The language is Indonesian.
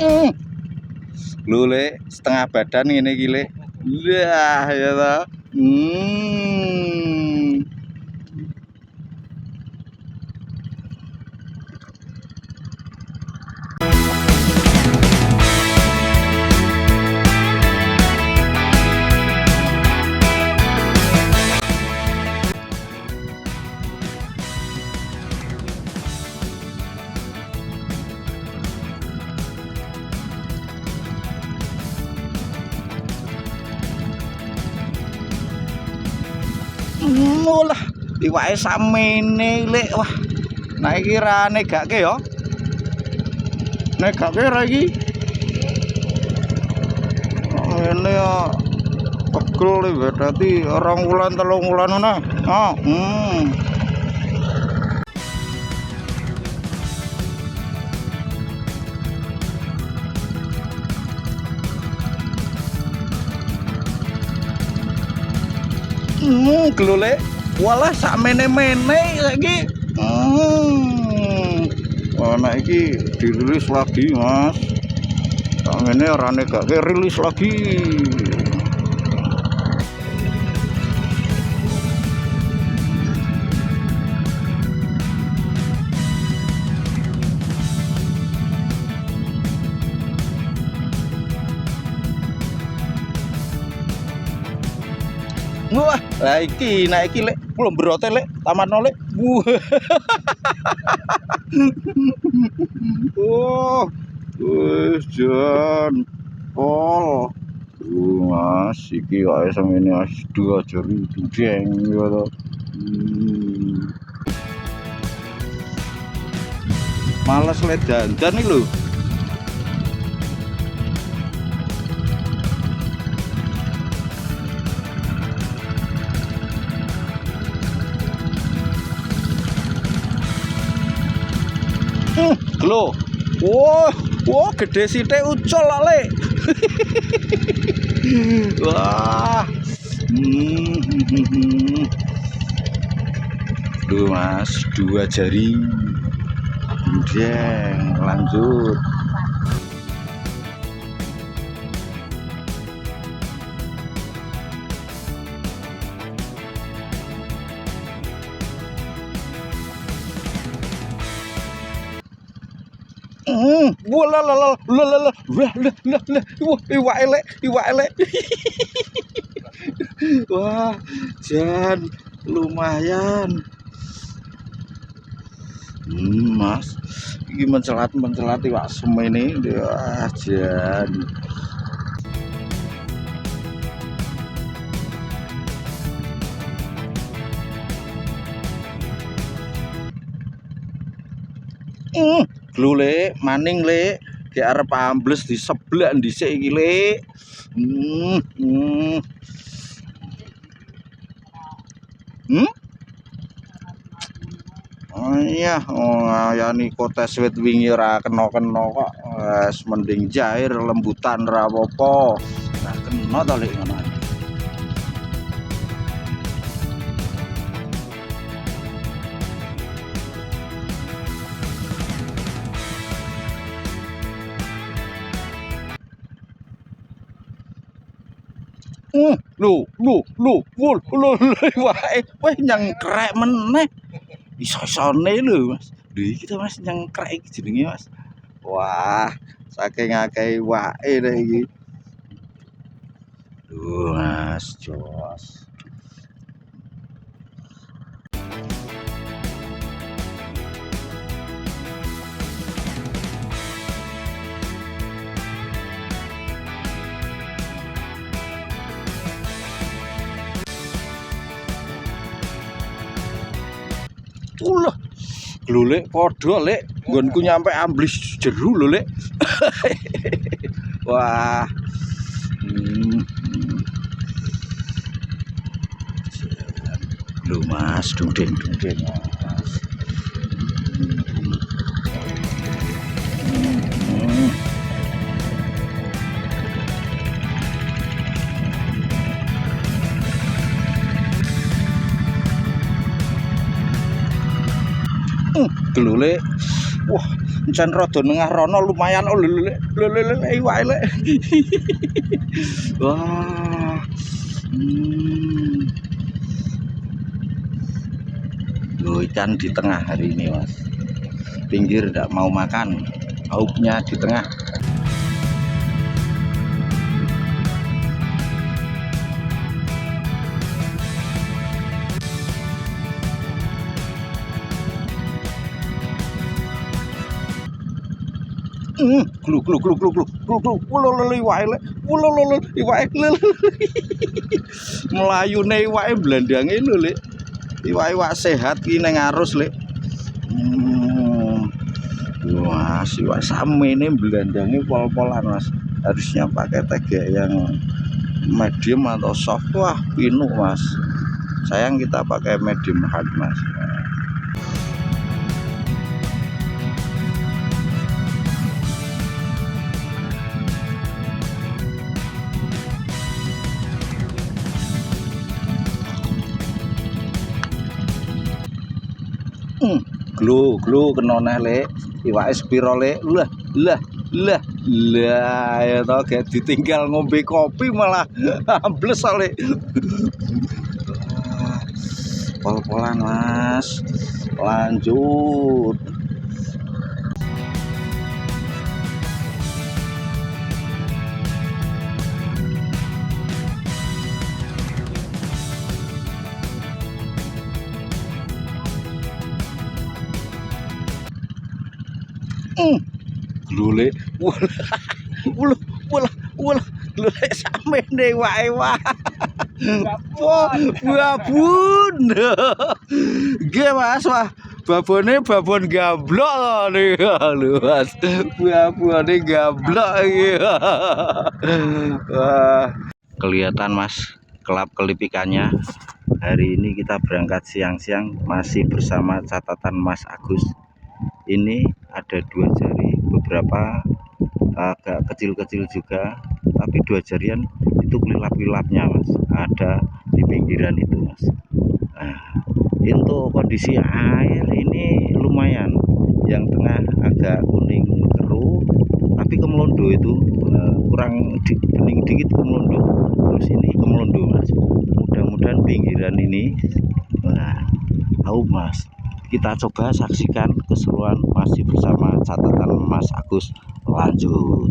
Lho Le, setengah badan ngene iki Le. Lah ya ta. Lah, iwake samene Le. Wah. Nah iki ra negake ya. Negake ra iki. Ngene ya pegel berarti 2 wulan 3 wulan ana. Glole. Walah sak mene-mene saiki. Nah iki dirilis lagi, Mas. Sak ngene ora negake rilis lagi. Wah, lah iki nek iki Lek, belum berote Lek, tamatno Lek. Oh. Wis jan. Pol. Mas, iki wae semene Mas 2 jari dudeng ya to. Males Lek dandan iki lho. Lho. Wah, gede sithik ucul kok Le. Wah. Duh Mas, 2 jari. Jeng, lanjut. Wah iwake Le. Wah, jan lumayan. Mas, iki mencelat iwak semene. Wah, jan. Lho Le, maning Le, ki arep ambles diseblak dhisik iki Le. Oh iya, ayani kotes wit wingi ora kena-kena kok. Wes mending jair lembutan ra apa-apa. Ora kena to Lek ngono. Lho, wae nyengkrek meneh. Iso-isone lho, Mas. Lho iki to Mas nyengkrek iki jenenge, Mas. Wah, saking akeh iwake rek iki. Duh, Mas, jos. Ulah. Lho Lek, padha Lek, nggonku nyampe amblis jeru lho Lek. Wah. Lho Mas, dudeng Mas. Glule. Wah, Jan rada nengah rono lumayan iwake lek. Wah. Loh, ikan di tengah hari ini Mas. Pinggir tidak mau makan, haupnya di tengah. Gluk gluk gluk gluk gluk gluk gluk iwake melayune iwake blandange lho Lek. Iwak sehat ki ning arus Lek. Wah, iwak samene blandange pol-polan Mas. Harusnya pakai tegek yang medium atau soft. Wah, pinuk Mas. Sayang kita pakai medium hard Mas. Glu kena neh Lek. Iwake spiro Lek. Lah ya toh gak ditinggal ngombe kopi malah ambles Lek. Pol-polan Mas. Lanjut. Glule wala glule samene wae wah. Babon. Nggih Mas, wah. Babone babon gablok lho Mas. Babone gablok iki. Wah, kelihatan Mas kelap-kelip ikannya. Hari ini kita berangkat siang-siang masih bersama catatan Mas Agus. Ini ada 2 jari, beberapa agak kecil-kecil juga, tapi 2 jarian itu kelilap-kelilapnya Mas, ada di pinggiran itu Mas. Nah, untuk kondisi air ini lumayan, yang tengah agak kuning keruh, tapi kemelondo itu kurang bening dikit kemelondo, terus ini kemelondo Mas. Mudah-mudahan pinggiran ini Mas. Kita coba saksikan keseruan masih bersama catatan Mas Agus. Lanjut.